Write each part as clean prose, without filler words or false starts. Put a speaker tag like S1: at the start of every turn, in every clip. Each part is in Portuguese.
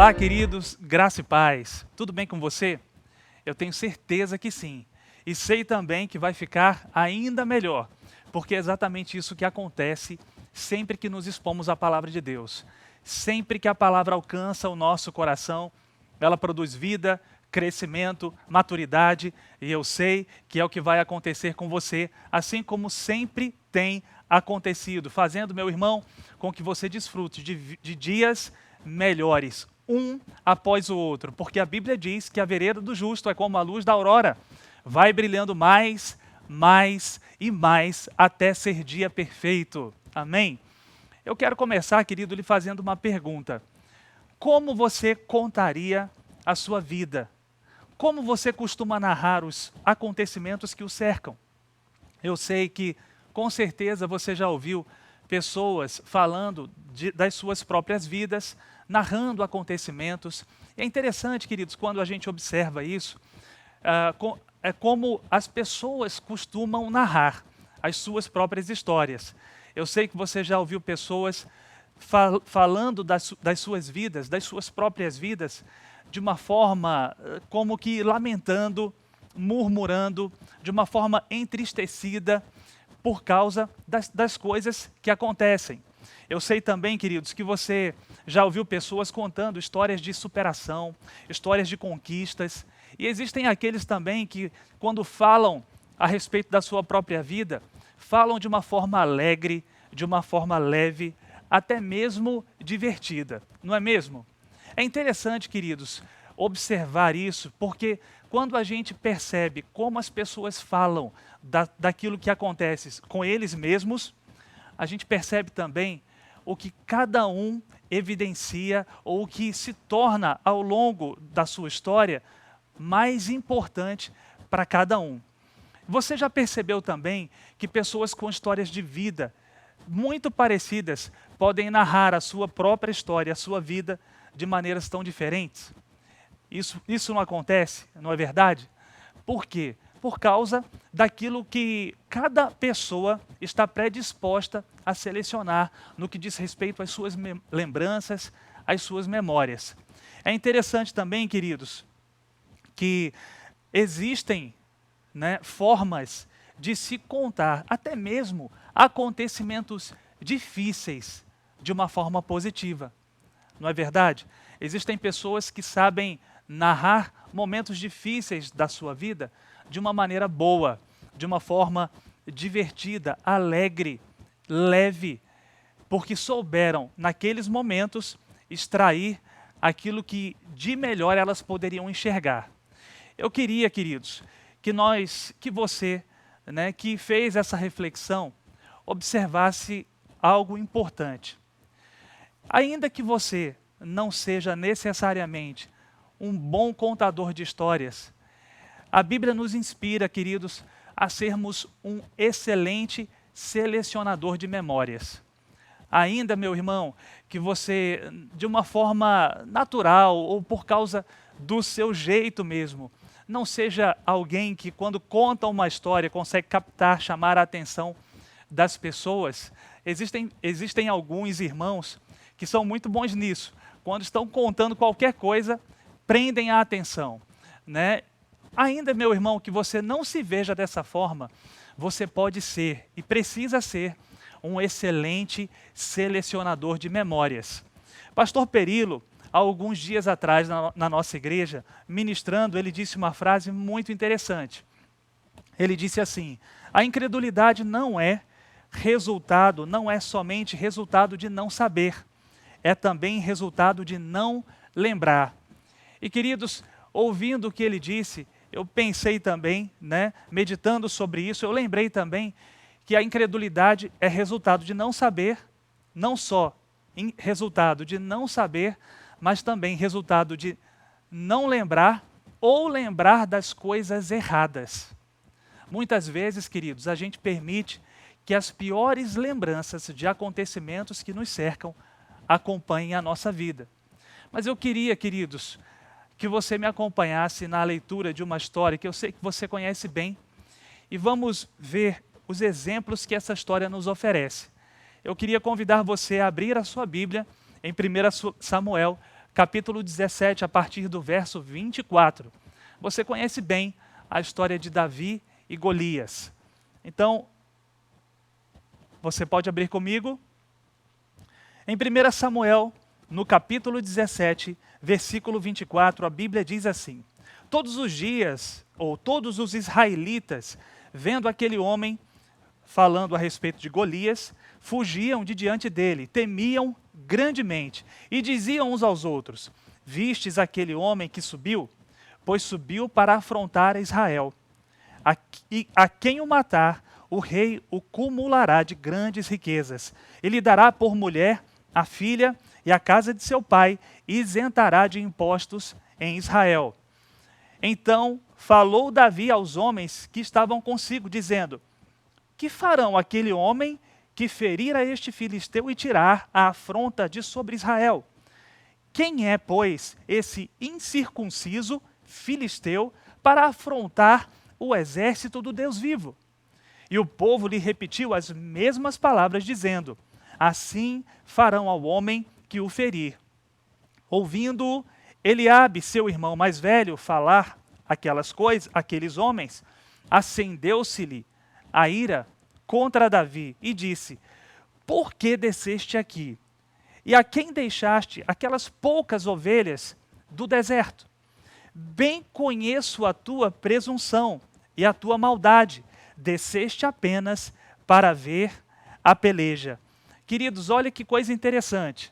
S1: Olá, queridos, graça e paz. Tudo bem com você? Eu tenho certeza que sim. E sei também que vai ficar ainda melhor, porque é exatamente isso que acontece sempre que nos expomos à palavra de Deus. Sempre que a palavra alcança o nosso coração, ela produz vida, crescimento, maturidade, e eu sei que é o que vai acontecer com você, assim como sempre tem acontecido, fazendo, meu irmão, com que você desfrute de dias melhores, um após o outro, porque a Bíblia diz que a vereda do justo é como a luz da aurora, vai brilhando mais, mais e mais até ser dia perfeito. Amém? Eu quero começar, querido, lhe fazendo uma pergunta. Como você contaria a sua vida? Como você costuma narrar os acontecimentos que o cercam? Eu sei que, com certeza, você já ouviu pessoas falando das suas próprias vidas, narrando acontecimentos. É interessante, queridos, quando a gente observa isso, é como as pessoas costumam narrar as suas próprias histórias. Eu sei que você já ouviu pessoas falando das suas vidas, das suas próprias vidas, de uma forma como que lamentando, murmurando, de uma forma entristecida por causa das coisas que acontecem. Eu sei também, queridos, que você já ouviu pessoas contando histórias de superação, histórias de conquistas, e existem aqueles também que, quando falam a respeito da sua própria vida, falam de uma forma alegre, de uma forma leve, até mesmo divertida, não é mesmo? É interessante, queridos, observar isso, porque quando a gente percebe como as pessoas falam daquilo que acontece com eles mesmos, a gente percebe também o que cada um evidencia ou o que se torna ao longo da sua história mais importante para cada um. Você já percebeu também que pessoas com histórias de vida muito parecidas podem narrar a sua própria história, a sua vida, de maneiras tão diferentes? Isso não acontece, não é verdade? Por quê? Por causa daquilo que cada pessoa está predisposta a selecionar no que diz respeito às suas lembranças, às suas memórias. É interessante também, queridos, que existem, formas de se contar até mesmo acontecimentos difíceis de uma forma positiva. Não é verdade? Existem pessoas que sabem narrar momentos difíceis da sua vida de uma maneira boa, de uma forma divertida, alegre, leve, porque souberam, naqueles momentos, extrair aquilo que de melhor elas poderiam enxergar. Eu queria, queridos, que você, que fez essa reflexão, observasse algo importante. Ainda que você não seja necessariamente um bom contador de histórias, a Bíblia nos inspira, queridos, a sermos um excelente selecionador de memórias. Ainda, meu irmão, que você, de uma forma natural ou por causa do seu jeito mesmo, não seja alguém que, quando conta uma história, consegue captar, chamar a atenção das pessoas. Existem alguns irmãos que são muito bons nisso. Quando estão contando qualquer coisa, prendem a atenção, Ainda, meu irmão, que você não se veja dessa forma, você pode ser e precisa ser um excelente selecionador de memórias. Pastor Perilo, há alguns dias atrás na nossa igreja, ministrando, ele disse uma frase muito interessante. Ele disse assim: a incredulidade não é somente resultado de não saber, é também resultado de não lembrar. E, queridos, ouvindo o que ele disse, eu pensei também, meditando sobre isso, eu lembrei também que a incredulidade é resultado de não saber, não só resultado de não saber, mas também resultado de não lembrar ou lembrar das coisas erradas. Muitas vezes, queridos, a gente permite que as piores lembranças de acontecimentos que nos cercam acompanhem a nossa vida. Mas eu queria, queridos, que você me acompanhasse na leitura de uma história que eu sei que você conhece bem, e vamos ver os exemplos que essa história nos oferece. Eu queria convidar você a abrir a sua Bíblia em 1 Samuel, capítulo 17, a partir do verso 24. Você conhece bem a história de Davi e Golias. Então, você pode abrir comigo. Em 1 Samuel, no capítulo 17, versículo 24, a Bíblia diz assim: todos os dias, ou todos os israelitas, vendo aquele homem falando a respeito de Golias, fugiam de diante dele, temiam grandemente, e diziam uns aos outros: vistes aquele homem que subiu? Pois subiu para afrontar Israel. A quem o matar, o rei o cumulará de grandes riquezas, e lhe dará por mulher a filha e a casa de seu pai, e isentará de impostos em Israel. Então falou Davi aos homens que estavam consigo, dizendo: que farão aquele homem que ferir a este filisteu e tirar a afronta de sobre Israel? Quem é, pois, esse incircunciso filisteu para afrontar o exército do Deus vivo? E o povo lhe repetiu as mesmas palavras, dizendo: assim farão ao homem que o ferir. Ouvindo Eliabe, seu irmão mais velho, falar aquelas coisas, aqueles homens, acendeu-se-lhe a ira contra Davi e disse: por que desceste aqui? E a quem deixaste aquelas poucas ovelhas do deserto? Bem conheço a tua presunção e a tua maldade. Desceste apenas para ver a peleja. Queridos, olha que coisa interessante.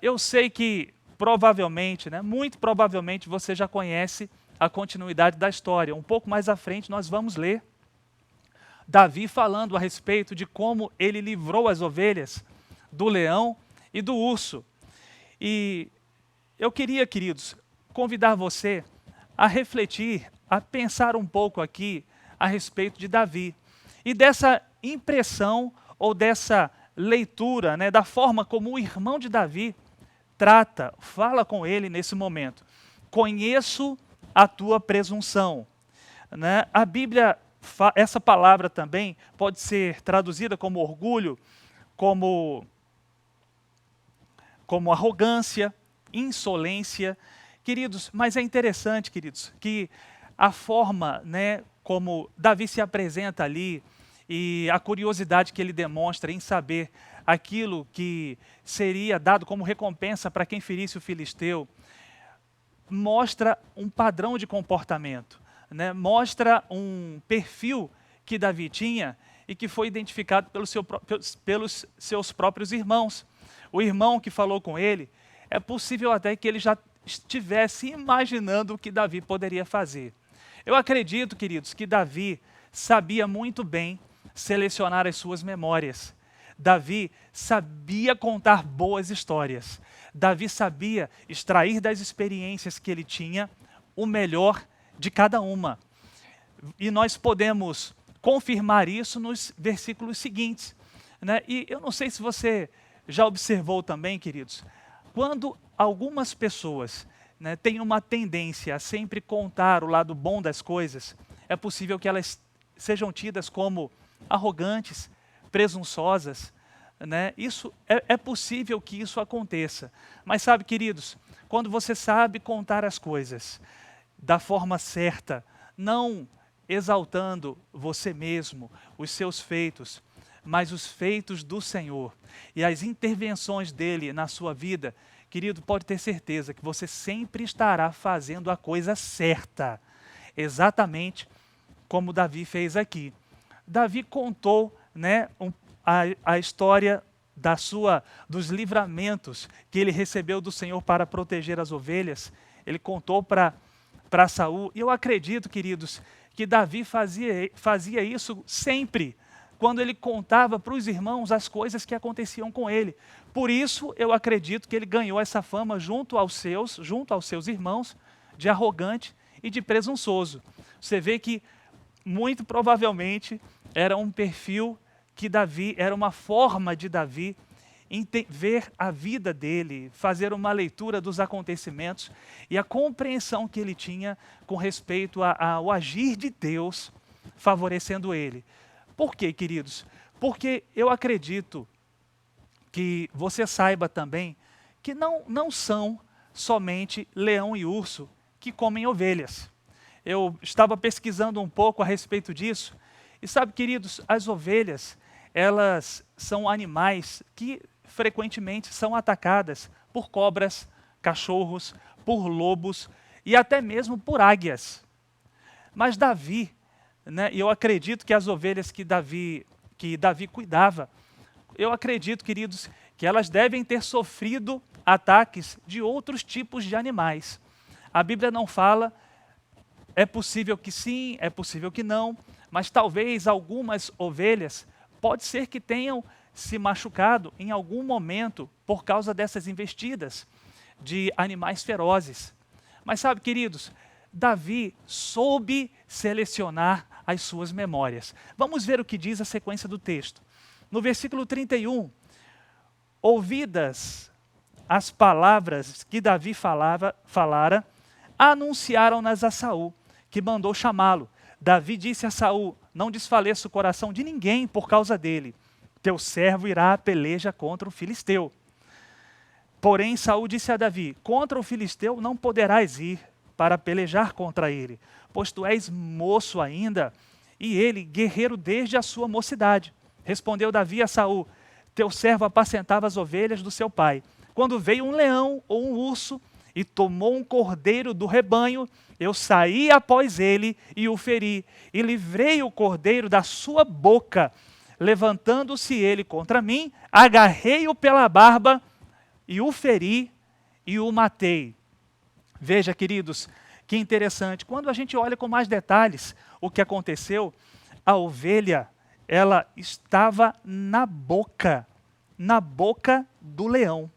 S1: Eu sei que provavelmente, muito provavelmente, você já conhece a continuidade da história. Um pouco mais à frente nós vamos ler Davi falando a respeito de como ele livrou as ovelhas do leão e do urso. E eu queria, queridos, convidar você a refletir, a pensar um pouco aqui a respeito de Davi. E dessa impressão ou dessa leitura, da forma como o irmão de Davi fala com ele nesse momento. Conheço a tua presunção. A Bíblia, essa palavra também pode ser traduzida como orgulho, como arrogância, insolência. Queridos, mas é interessante, queridos, que a forma, como Davi se apresenta ali e a curiosidade que ele demonstra em saber aquilo que seria dado como recompensa para quem ferisse o filisteu, mostra um padrão de comportamento, mostra um perfil que Davi tinha e que foi identificado pelos seus próprios irmãos. O irmão que falou com ele, é possível até que ele já estivesse imaginando o que Davi poderia fazer. Eu acredito, queridos, que Davi sabia muito bem selecionar as suas memórias. Davi sabia contar boas histórias. Davi sabia extrair das experiências que ele tinha o melhor de cada uma. E nós podemos confirmar isso nos versículos seguintes. E eu não sei se você já observou também, queridos, quando algumas pessoas têm uma tendência a sempre contar o lado bom das coisas, é possível que elas sejam tidas como arrogantes, presunçosas. Isso é possível que isso aconteça. Mas sabe, queridos, quando você sabe contar as coisas da forma certa, não exaltando você mesmo, os seus feitos, mas os feitos do Senhor e as intervenções dele na sua vida, querido, pode ter certeza que você sempre estará fazendo a coisa certa, exatamente como Davi fez aqui. Davi contou a história dos livramentos que ele recebeu do Senhor para proteger as ovelhas. Ele contou para Saul, e eu acredito, queridos, que Davi fazia isso sempre, quando ele contava para os irmãos as coisas que aconteciam com ele. Por isso, eu acredito que ele ganhou essa fama junto aos seus irmãos, de arrogante e de presunçoso. Você vê que, muito provavelmente, era um perfil que Davi, era uma forma de Davi ver a vida dele, fazer uma leitura dos acontecimentos e a compreensão que ele tinha com respeito ao agir de Deus, favorecendo ele. Por quê, queridos? Porque eu acredito que você saiba também que não são somente leão e urso que comem ovelhas. Eu estava pesquisando um pouco a respeito disso, e sabe, queridos, as ovelhas, elas são animais que frequentemente são atacadas por cobras, cachorros, por lobos e até mesmo por águias. Mas Davi, né, e eu acredito que as ovelhas que Davi cuidava, eu acredito, queridos, que elas devem ter sofrido ataques de outros tipos de animais. A Bíblia não fala, é possível que sim, é possível que não, mas talvez algumas ovelhas, pode ser que tenham se machucado em algum momento por causa dessas investidas de animais ferozes. Mas sabe, queridos, Davi soube selecionar as suas memórias. Vamos ver o que diz a sequência do texto. No versículo 31, ouvidas as palavras que Davi falara, anunciaram-nas a Saul, que mandou chamá-lo. Davi disse a Saul: não desfaleça o coração de ninguém por causa dele. Teu servo irá à peleja contra o filisteu. Porém, Saul disse a Davi: contra o filisteu não poderás ir para pelejar contra ele, pois tu és moço ainda, e ele guerreiro desde a sua mocidade. Respondeu Davi a Saul: teu servo apacentava as ovelhas do seu pai. Quando veio um leão ou um urso e tomou um cordeiro do rebanho, eu saí após ele e o feri, e livrei o cordeiro da sua boca. Levantando-se ele contra mim, agarrei-o pela barba e o feri e o matei. Veja, queridos, que interessante. Quando a gente olha com mais detalhes o que aconteceu, a ovelha, ela estava na boca do leão.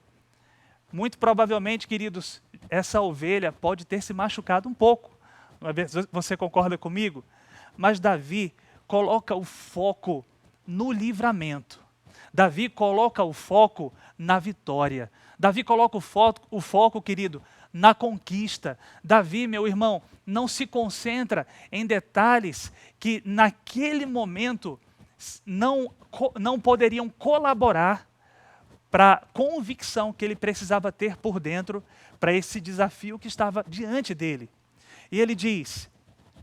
S1: Muito provavelmente, queridos, essa ovelha pode ter se machucado um pouco. Você concorda comigo? Mas Davi coloca o foco no livramento. Davi coloca o foco na vitória. Davi coloca o foco, querido, na conquista. Davi, meu irmão, não se concentra em detalhes que naquele momento não poderiam colaborar para a convicção que ele precisava ter por dentro para esse desafio que estava diante dele. E ele diz,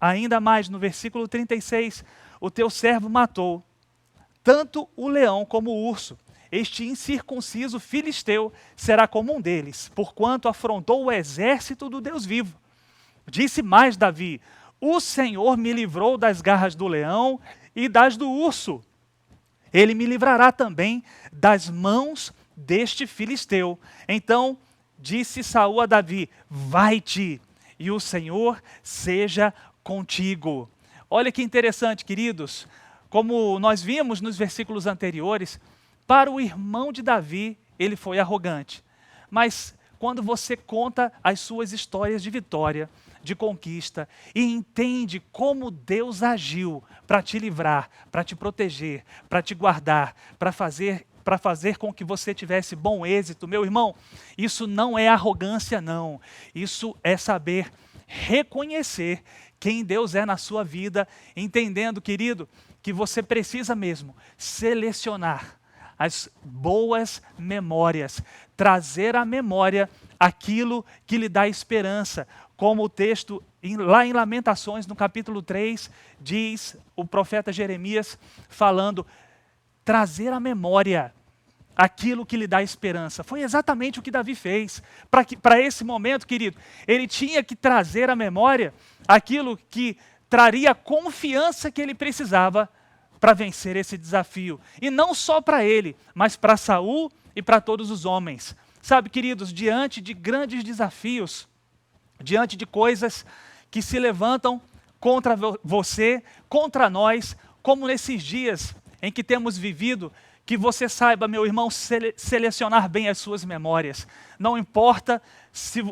S1: ainda mais no versículo 36, o teu servo matou tanto o leão como o urso. Este incircunciso filisteu será como um deles, porquanto afrontou o exército do Deus vivo. Disse mais Davi: o Senhor me livrou das garras do leão e das do urso. Ele me livrará também das mãos deste filisteu. Então disse Saul a Davi: vai-te, e o Senhor seja contigo. Olha que interessante, queridos. Como nós vimos nos versículos anteriores, para o irmão de Davi, ele foi arrogante. Mas quando você conta as suas histórias de vitória, de conquista, e entende como Deus agiu para te livrar, para te proteger, para te guardar, para fazer com que você tivesse bom êxito, meu irmão, isso não é arrogância, não. Isso é saber reconhecer quem Deus é na sua vida, entendendo, querido, que você precisa mesmo selecionar as boas memórias, trazer à memória aquilo que lhe dá esperança, como o texto lá em Lamentações, no capítulo 3, diz o profeta Jeremias, falando, trazer à memória aquilo que lhe dá esperança. Foi exatamente o que Davi fez. Para esse momento, querido, ele tinha que trazer à memória aquilo que traria a confiança que ele precisava para vencer esse desafio. E não só para ele, mas para Saul e para todos os homens. Sabe, queridos, diante de grandes desafios, diante de coisas que se levantam contra você, contra nós, como nesses dias em que temos vivido, que você saiba, meu irmão, selecionar bem as suas memórias. Não importa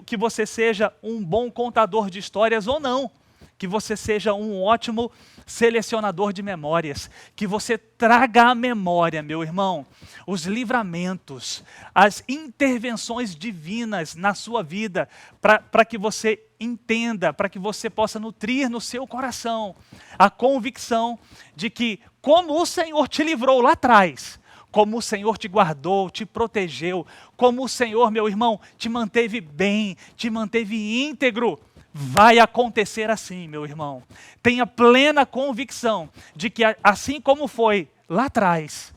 S1: que você seja um bom contador de histórias ou não, que você seja um ótimo selecionador de memórias, que você traga à memória, meu irmão, os livramentos, as intervenções divinas na sua vida, para que você entenda, para que você possa nutrir no seu coração a convicção de que, como o Senhor te livrou lá atrás, como o Senhor te guardou, te protegeu, como o Senhor, meu irmão, te manteve bem, te manteve íntegro. Vai acontecer assim, meu irmão. Tenha plena convicção de que assim como foi lá atrás,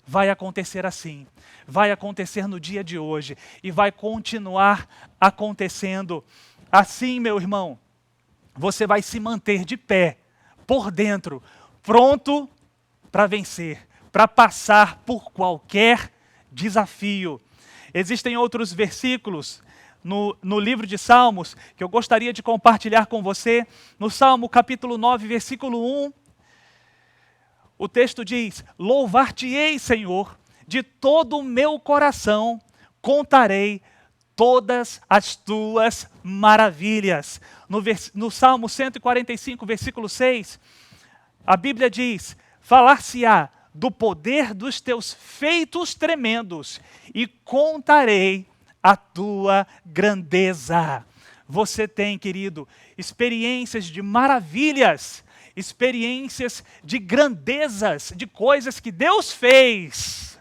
S1: vai acontecer assim. Vai acontecer no dia de hoje e vai continuar acontecendo. Assim, meu irmão, você vai se manter de pé, por dentro, pronto para vencer, para passar por qualquer desafio. Existem outros versículos no livro de Salmos que eu gostaria de compartilhar com você. No Salmo capítulo 9, versículo 1, o texto diz: louvar-te-ei, Senhor, de todo o meu coração, contarei todas as tuas maravilhas. No Salmo 145, versículo 6, a Bíblia diz: falar-se-á do poder dos teus feitos tremendos e contarei a tua grandeza. Você tem, querido, experiências de maravilhas, experiências de grandezas, de coisas que Deus fez.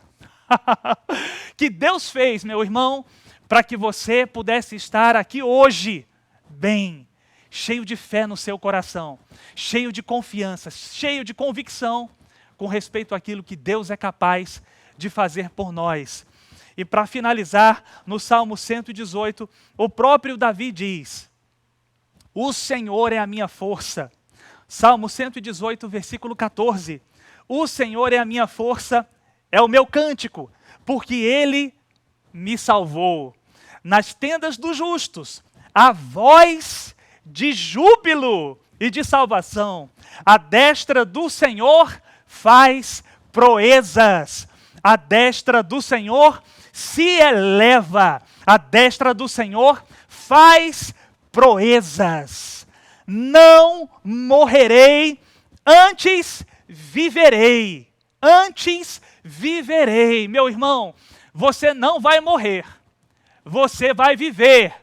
S1: Que Deus fez, meu irmão, para que você pudesse estar aqui hoje, bem, cheio de fé no seu coração, cheio de confiança, cheio de convicção com respeito àquilo que Deus é capaz de fazer por nós. E para finalizar, no Salmo 118, o próprio Davi diz: o Senhor é a minha força. Salmo 118, versículo 14. O Senhor é a minha força, é o meu cântico, porque Ele me salvou. Nas tendas dos justos, a voz de júbilo e de salvação. A destra do Senhor faz proezas. A destra do Senhor se eleva. A destra do Senhor faz proezas. Não morrerei, antes viverei. Antes viverei. Meu irmão, você não vai morrer. Você vai viver.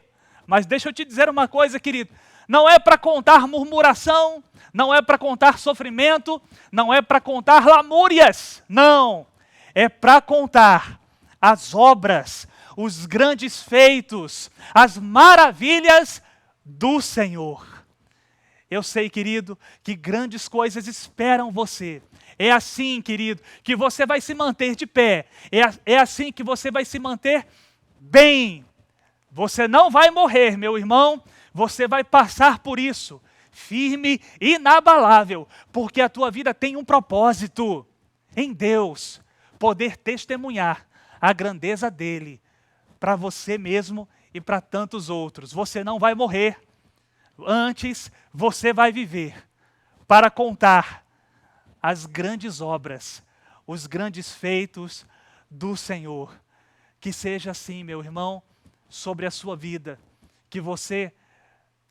S1: Mas deixa eu te dizer uma coisa, querido. Não é para contar murmuração, não é para contar sofrimento, não é para contar lamúrias. Não. É para contar as obras, os grandes feitos, as maravilhas do Senhor. Eu sei, querido, que grandes coisas esperam você. É assim, querido, que você vai se manter de pé. É assim que você vai se manter bem. Você não vai morrer, meu irmão. Você vai passar por isso, firme e inabalável, porque a tua vida tem um propósito em Deus, poder testemunhar a grandeza dele para você mesmo e para tantos outros. Você não vai morrer, antes você vai viver para contar as grandes obras, os grandes feitos do Senhor. Que seja assim, meu irmão, sobre a sua vida, que você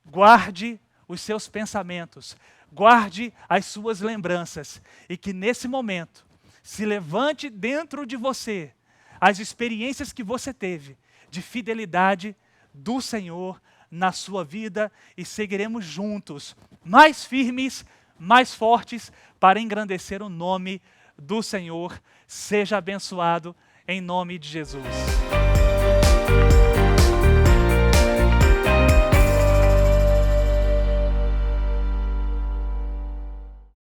S1: guarde os seus pensamentos, guarde as suas lembranças e que nesse momento se levante dentro de você as experiências que você teve de fidelidade do Senhor na sua vida e seguiremos juntos, mais firmes, mais fortes, para engrandecer o nome do Senhor. Seja abençoado em nome de Jesus.